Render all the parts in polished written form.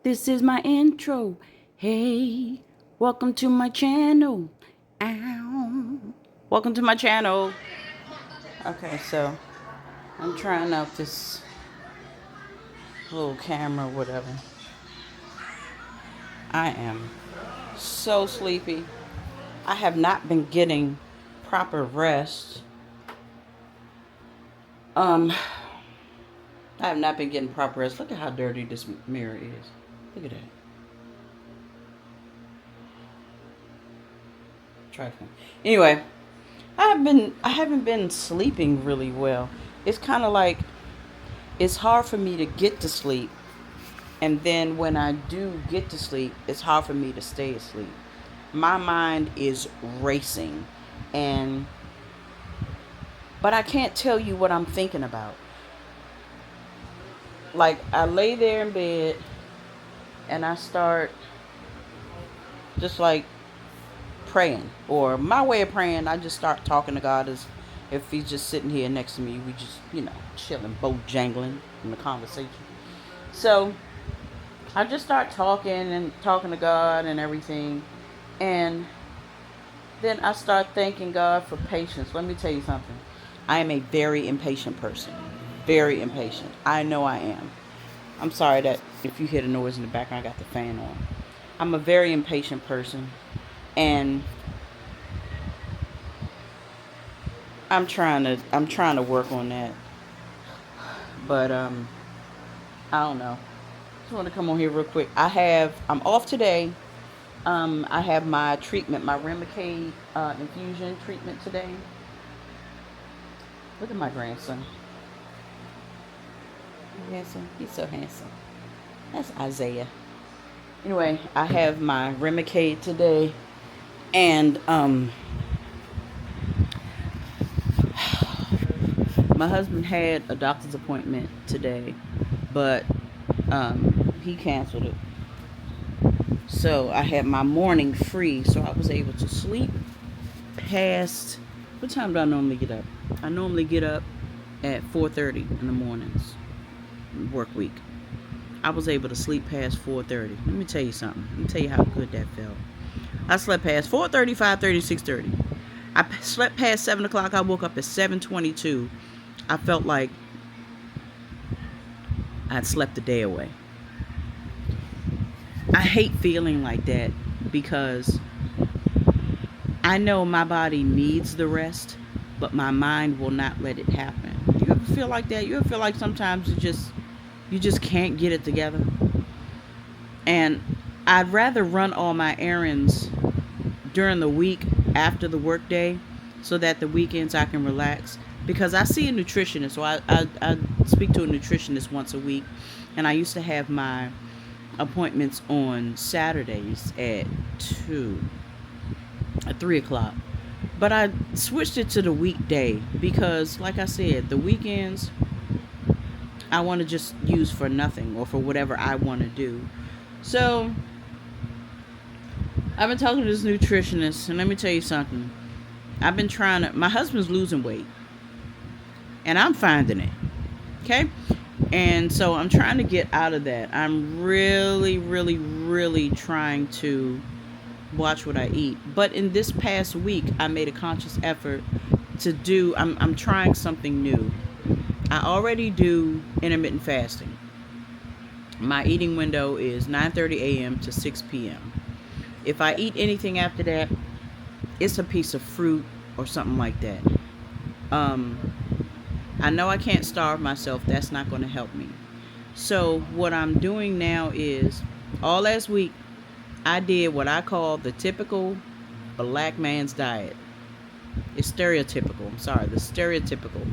This is my intro. Hey, welcome to my channel. Ow. Welcome to my channel. Okay, so I'm trying out this little camera, whatever. I am so sleepy. I have not been getting proper rest. I have not been getting proper rest. Look at how dirty this mirror is. Look at that. Trifling. Anyway, I haven't been sleeping really well. It's kind of like it's hard for me to get to sleep, and then when I do get to sleep, it's hard for me to stay asleep. My mind is racing, and but I can't tell you what I'm thinking about. Like, I lay there in bed and I start just like praying, or my way of praying, I just start talking to God as if he's just sitting here next to me. We just, chilling, both jangling in the conversation. So I just start talking to God and everything. And then I start thanking God for patience. Let me tell you something. I am a very impatient person. Very impatient. I know I am. I'm sorry that if you hear the noise in the background, I got the fan on. I'm a very impatient person. And I'm trying to work on that. But I don't know. Just want to come on here real quick. I'm off today. I have my treatment, my Remicade infusion treatment today. Look at my grandson. Handsome. He's so handsome. That's Isaiah. Anyway, I have my Remicade today, and my husband had a doctor's appointment today, but he canceled it. So I had my morning free, so I was able to sleep past. What time do I normally get up? I normally get up at 4:30 in the mornings, work week. I was able to sleep past 4:30. Let me tell you something. Let me tell you how good that felt. I slept past 4:30, 5:30, 6:30. I slept past 7 o'clock. I woke up at 7:22. I felt like I'd slept the day away. I hate feeling like that because I know my body needs the rest, but my mind will not let it happen. You ever feel like that? You ever feel like sometimes you just can't get it together? And I'd rather run all my errands during the week after the workday so that the weekends I can relax. Because I see a nutritionist, so I speak to a nutritionist once a week, and I used to have my appointments on Saturdays at 3 o'clock. But I switched it to the weekday because, like I said, the weekends I want to just use for nothing or for whatever I want to do. So I've been talking to this nutritionist, and let me tell you something. My husband's losing weight, and I'm finding it. Okay? And so I'm trying to get out of that. I'm really, really, really trying to watch what I eat. But in this past week, I made a conscious effort I'm trying something new. I already do intermittent fasting. My eating window is 9:30 a.m. to 6 p.m. If I eat anything after that, it's a piece of fruit or something like that. I know I can't starve myself. That's not going to help me. So what I'm doing now is, all last week, I did what I call the typical black man's diet. It's stereotypical. I'm sorry, the stereotypical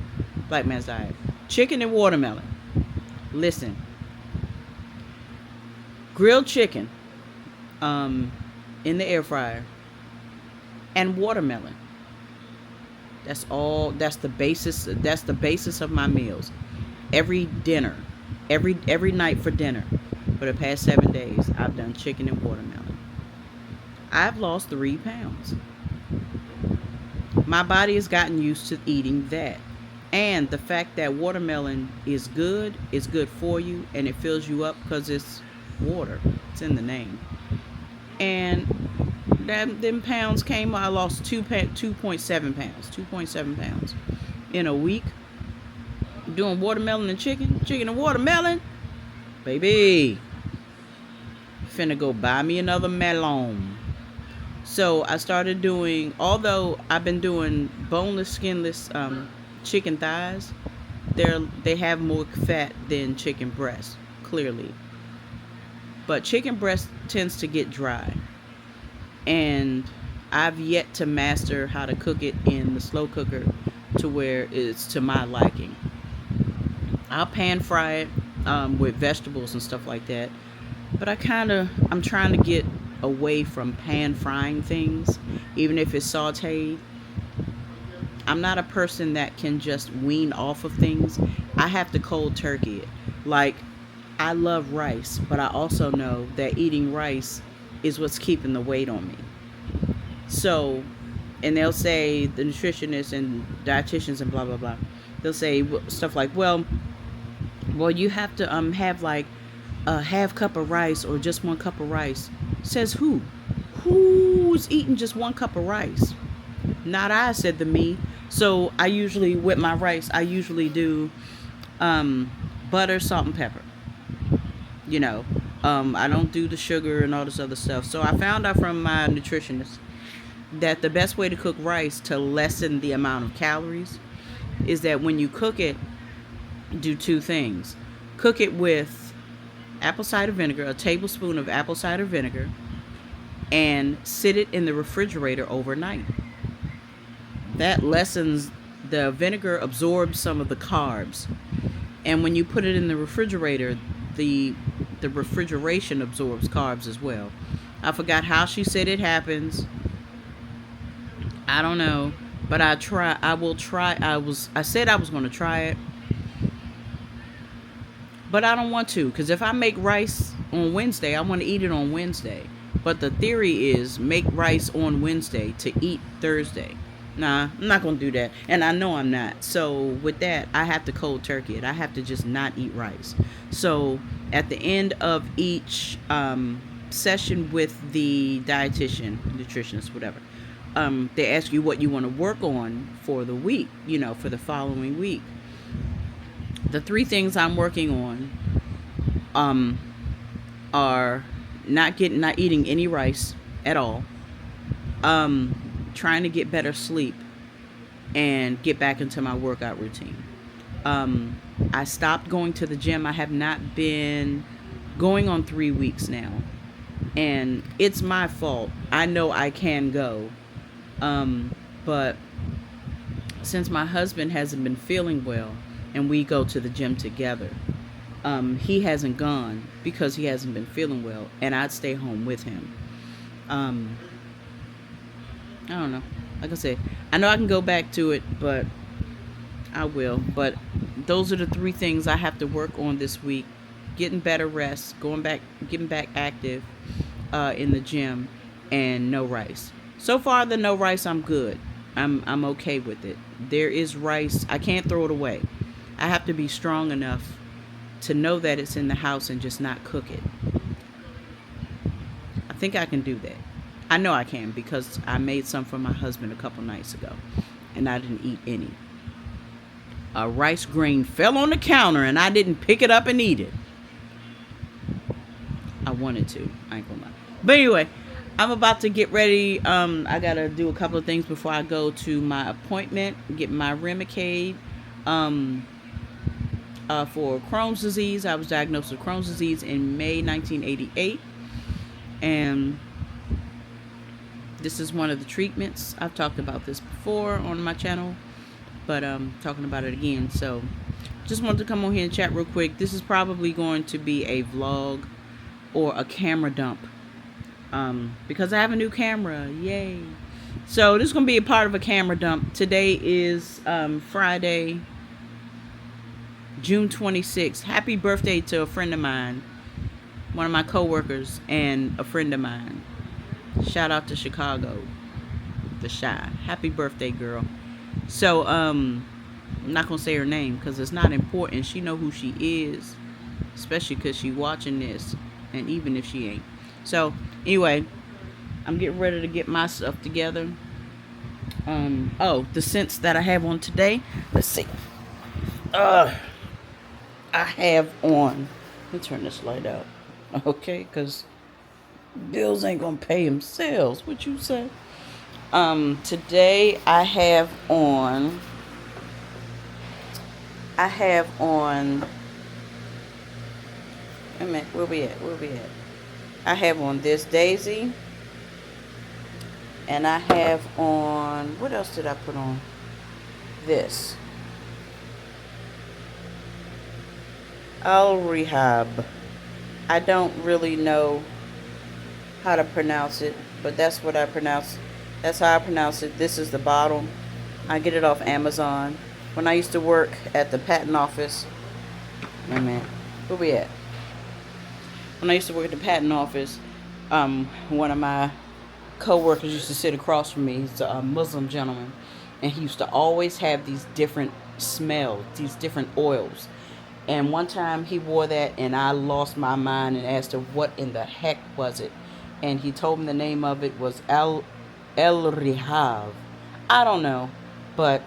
black man's diet. Chicken and watermelon. Listen. Grilled chicken in the air fryer and watermelon. That's all. That's the basis of my meals. Every dinner, every night for dinner, for the past 7 days, I've done chicken and watermelon. I've lost 3 pounds. My body has gotten used to eating that. And the fact that watermelon is good for you, and it fills you up because it's water. It's in the name. And them pounds came. I lost 2.7 pounds. 2.7 pounds in a week doing watermelon and chicken and watermelon. Baby, finna go buy me another melon. So I started doing, although I've been doing boneless, skinless chicken thighs, they have more fat than chicken breast, clearly. But chicken breast tends to get dry. And I've yet to master how to cook it in the slow cooker to where it's to my liking. I'll pan fry it with vegetables and stuff like that. But I'm trying to get away from pan frying things, even if it's sauteed. I'm not a person that can just wean off of things. I have to cold turkey it. Like, I love rice, but I also know that eating rice is what's keeping the weight on me. So, and they'll say, the nutritionists and dietitians and blah, blah, blah, they'll say stuff like, well, you have to have like a half cup of rice or just 1 cup of rice. Says who? Who's eating just 1 cup of rice? Not I, said the me. So I usually, with my rice, I usually do butter, salt, and pepper. I don't do the sugar and all this other stuff. So I found out from my nutritionist that the best way to cook rice to lessen the amount of calories is that when you cook it, do 2 things. Cook it with apple cider vinegar, a tablespoon of apple cider vinegar, and sit it in the refrigerator overnight. That lessens, the vinegar absorbs some of the carbs. And when you put it in the refrigerator, the refrigeration absorbs carbs as well. I forgot how she said it happens. I don't know, but I will try. I said I was going to try it, but I don't want to, because if I make rice on Wednesday, I want to eat it on Wednesday. But the theory is make rice on Wednesday to eat Thursday. Nah, I'm not going to do that. And I know I'm not. So with that, I have to cold turkey it. I have to just not eat rice. So at the end of each session with the dietitian, nutritionist, whatever, they ask you what you want to work on for the week, for the following week. The 3 things I'm working on are not eating any rice at all, trying to get better sleep, and get back into my workout routine. I stopped going to the gym. I have not been going on 3 weeks now, and it's my fault. I know I can go, but since my husband hasn't been feeling well and we go to the gym together, he hasn't gone because he hasn't been feeling well, and I'd stay home with him. I don't know. Like I said, I know I can go back to it, but I will. But those are the 3 things I have to work on this week: getting better rest, getting back active in the gym, and no rice. So far, the no rice, I'm good. I'm okay with it. There is rice. I can't throw it away. I have to be strong enough to know that it's in the house and just not cook it. I think I can do that. I know I can, because I made some for my husband a couple nights ago, and I didn't eat any. A rice grain fell on the counter, and I didn't pick it up and eat it. I wanted to. I ain't gonna lie. But anyway, I'm about to get ready. I gotta do a couple of things before I go to my appointment, get my Remicade for Crohn's disease. I was diagnosed with Crohn's disease in May 1988, and this is one of the treatments. I've talked about this before on my channel, but I'm talking about it again. So just wanted to come on here and chat real quick. This is probably going to be a vlog or a camera dump, because I have a new camera. Yay. So this is going to be a part of a camera dump. Today is Friday, June 26th. Happy birthday to a friend of mine, one of my co-workers and a friend of mine. Shout out to Chicago, the Shy. Happy birthday, girl. So I'm not gonna say her name because it's not important. She know who she is, especially because she watching this. And even if she ain't. So, anyway, I'm getting ready to get my stuff together. The scents that I have on today. Let's see. I have on. Let me turn this light out. Okay, because bills ain't gonna pay themselves. What you say? Today I have on. Wait a minute. Where we at? I have on this Daisy. And I have on. What else did I put on? This. Al Rehab. I don't really know how to pronounce it, but that's what I pronounce. That's how I pronounce it. This is the bottle. I get it off Amazon. When I used to work at the patent office. Wait a minute. Where we at? When I used to work at the patent office, one of my co-workers used to sit across from me. He's a Muslim gentleman, and he used to always have these different smells, these different oils. And one time he wore that, and I lost my mind and asked him what in the heck was it. And he told me the name of it was El Rihab. I don't know, but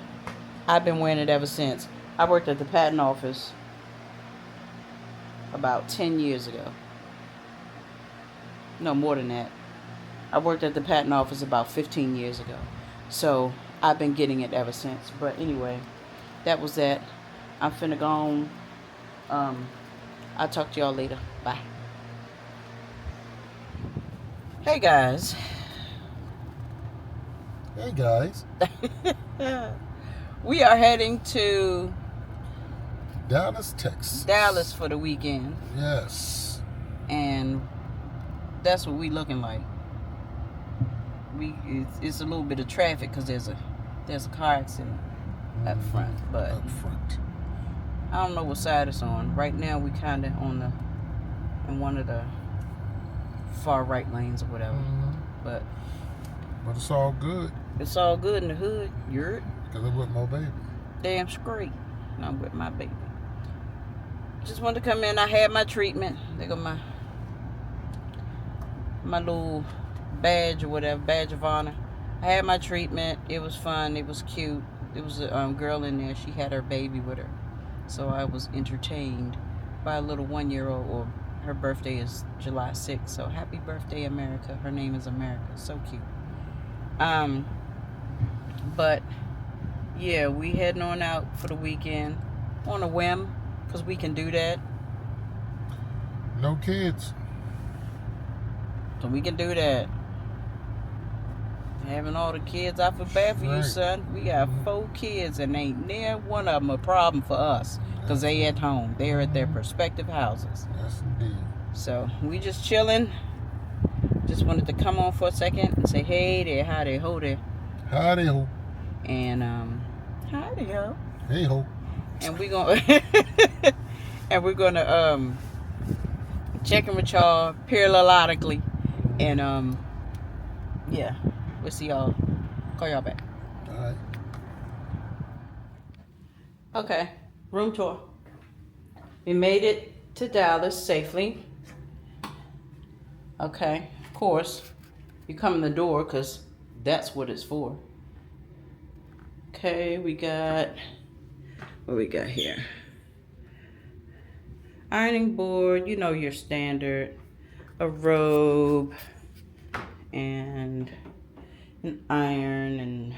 I've been wearing it ever since. I worked at the patent office about 10 years ago. No, more than that. I worked at the patent office about 15 years ago. So I've been getting it ever since. But anyway, that was that. I'm finna go on. I'll talk to y'all later. Bye. Hey guys. Hey guys. We are heading to Dallas, Texas. Dallas for the weekend. Yes. And that's what we looking like. It's a little bit of traffic because there's a car accident up front, but up front. I don't know what side it's on. Right now we kind of in one of the far right lanes or whatever. But it's all good. It's all good in the hood. You're because I'm with my baby. Damn straight. And I'm with my baby. Just wanted to come in. I had my treatment. They got my little badge or whatever, badge of honor. I had my treatment. It was fun. It was cute. There was a girl in there. She had her baby with her. So I was entertained by a little 1-year-old. Or her birthday is July 6th. So happy birthday, America. Her name is America. So cute. But yeah, we heading on out for the weekend on a whim because we can do that. No kids. So we can do that. Having all the kids, I feel bad for you, son. We got 4 kids and ain't near one of them a problem for us because they at home. They're at their respective houses. Yes, indeed. So we just chilling. Just wanted to come on for a second and say, hey there, howdy ho there. Howdy ho. And howdy ho. Hey ho. And we're gonna check in with y'all periodically. And yeah. We'll see y'all. Call y'all back. All right. Okay. Room tour. We made it to Dallas safely. Okay. Of course. You come in the door because that's what it's for. Okay. We got... What we got here? Ironing board. You know your standard. A robe. And... an iron and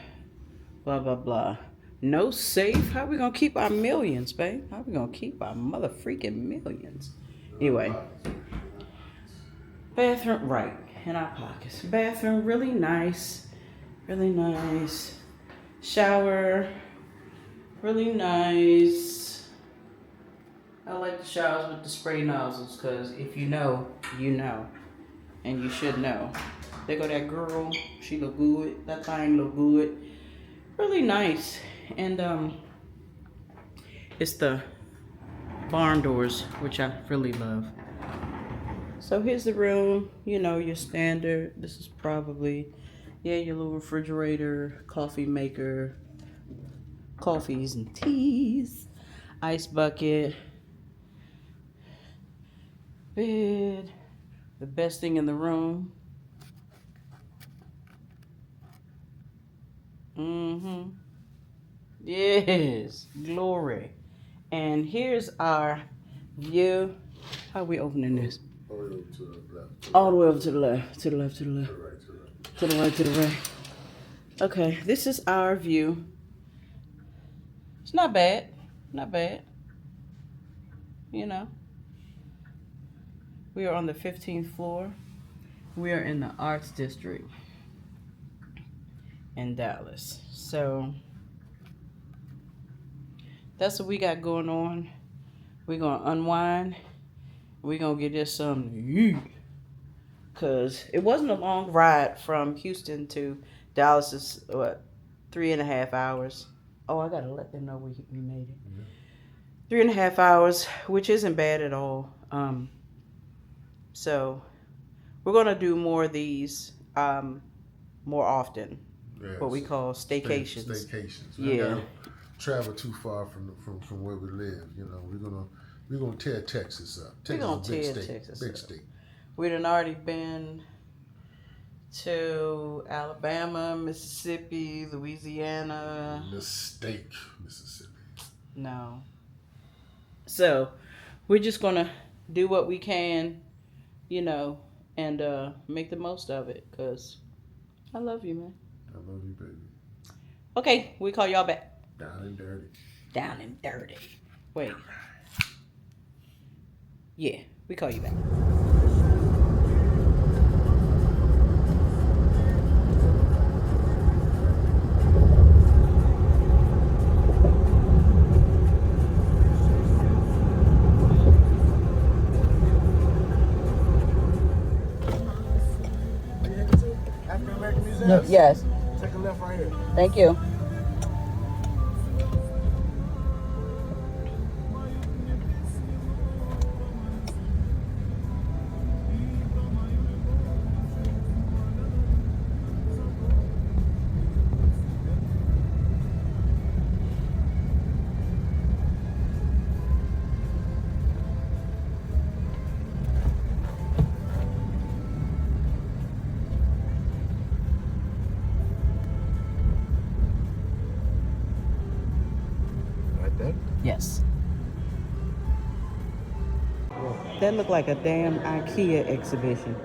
blah blah blah. No safe. How we gonna keep our millions, babe? How we gonna keep our mother freaking millions? Anyway, bathroom right in our pockets. Bathroom really nice, shower really nice. I like the showers with the spray nozzles because if you know, you know, and you should know. There go that girl. She look good. That thing look good. Really nice. And it's the barn doors, which I really love. So here's the room. You know, your standard. This is probably, yeah, your little refrigerator, coffee maker, coffees and teas, ice bucket, bed. The best thing in the room. Mm-hmm. Yes. Glory. And here's our view. How are we opening this? All the way over to the left. To the left, to the left. To the right, to the right. Okay, this is our view. It's not bad. Not bad. You know. We are on the 15th floor. We are in the Arts District in Dallas. So that's what we got going on. We're going to unwind. We're going to get this something to eat. Because it wasn't a long ride from Houston to Dallas. Is what, 3.5 hours. Oh, I got to let them know we made it. Yeah. 3.5 hours, which isn't bad at all. So we're going to do more of these more often. Yes. What we call staycations. Staycations. We gotta travel too far from where we live. You know, we're gonna tear Texas up. Texas is a big state. Big state. We done already been to Alabama, Mississippi, Louisiana. Mistake, Mississippi. No. So we're just gonna do what we can, you know, and make the most of it. Cause I love you, man. I love you, baby. Okay, we call y'all back. Down and dirty. Down and dirty. Wait. Yeah, we call you back. African American Museum? Yes. Take a left right here. Thank you. Right there? Yes. That looked like a damn IKEA exhibition.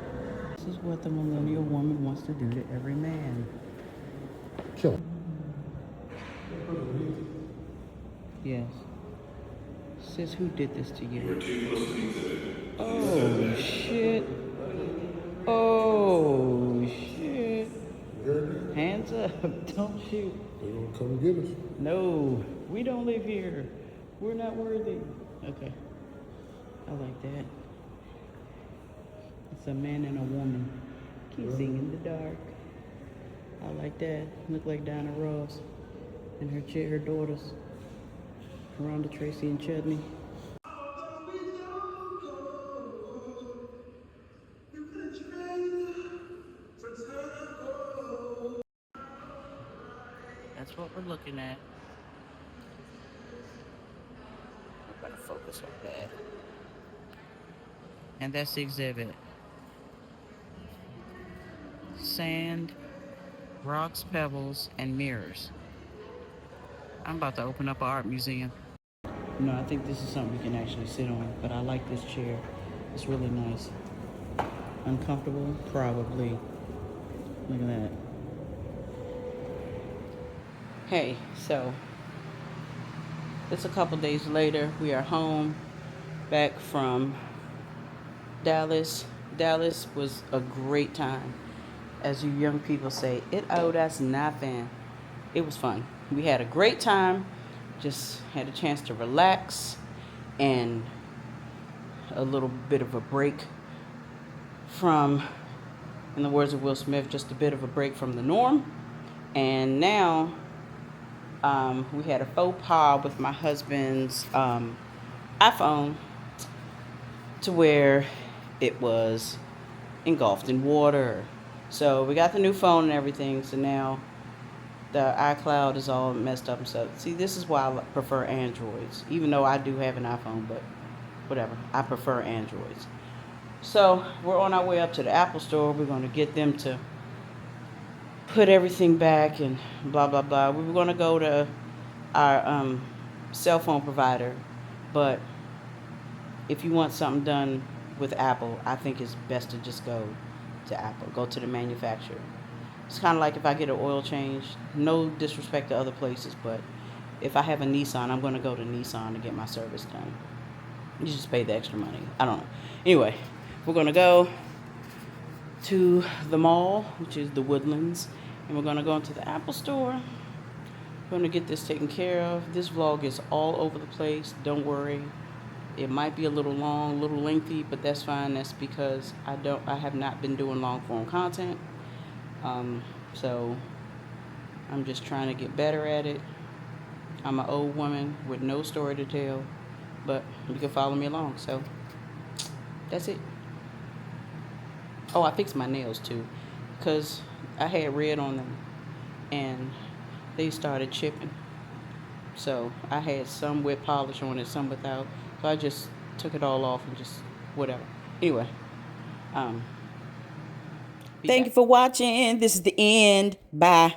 This is what the millennial woman wants to do to every man. Kill him. Yes. Sis, who did this to you? Oh, shit. Oh, shit. Hands up. Don't shoot. They're gonna come get us. No, we don't live here. We're not worthy. Okay. I like that. It's a man and a woman kissing in the dark. I like that. Look like Diana Ross and her daughters. Rhonda, Tracy, and Chudney. That's what we're looking at. I'm gonna focus on that. And that's the exhibit. Sand, rocks, pebbles, and mirrors. I'm about to open up an art museum. No, I think this is something we can actually sit on, but I like this chair. It's really nice. Uncomfortable? Probably. Look at that. Hey, so it's a couple days later. We are home, back from Dallas. Dallas was a great time. As you young people say, it owed us nothing. It was fun. We had a great time. Just had a chance to relax and a little bit of a break from, in the words of Will Smith, just a bit of a break from the norm. And now we had a faux pas with my husband's iPhone to where it was engulfed in water. So we got the new phone and everything. So now the iCloud is all messed up and stuff. See, this is why I prefer Androids. Even though I do have an iPhone, but whatever. I prefer Androids. So we're on our way up to the Apple store. We're going to get them to put everything back and blah blah blah. We were going to go to our cell phone provider, but if you want something done with Apple, I think it's best to just go to Apple. Go to the manufacturer. It's kind of like if I get an oil change. No disrespect to other places, but if I have a Nissan, I'm going to go to Nissan to get my service done. You just pay the extra money. I don't know. Anyway, we're going to go to the mall, which is the Woodlands, and we're going to go into the Apple store. We're going to get this taken care of. This vlog is all over the place. Don't worry. It might be a little long, a little lengthy, but that's fine. That's because I have not been doing long form content. So I'm just trying to get better at it. I'm an old woman with no story to tell, but you can follow me along. So that's it. Oh, I fixed my nails too, because I had red on them and they started chipping. So I had some with polish on it, some without. So I just took it all off and just whatever. Anyway, thank you for watching. This is the end. Bye.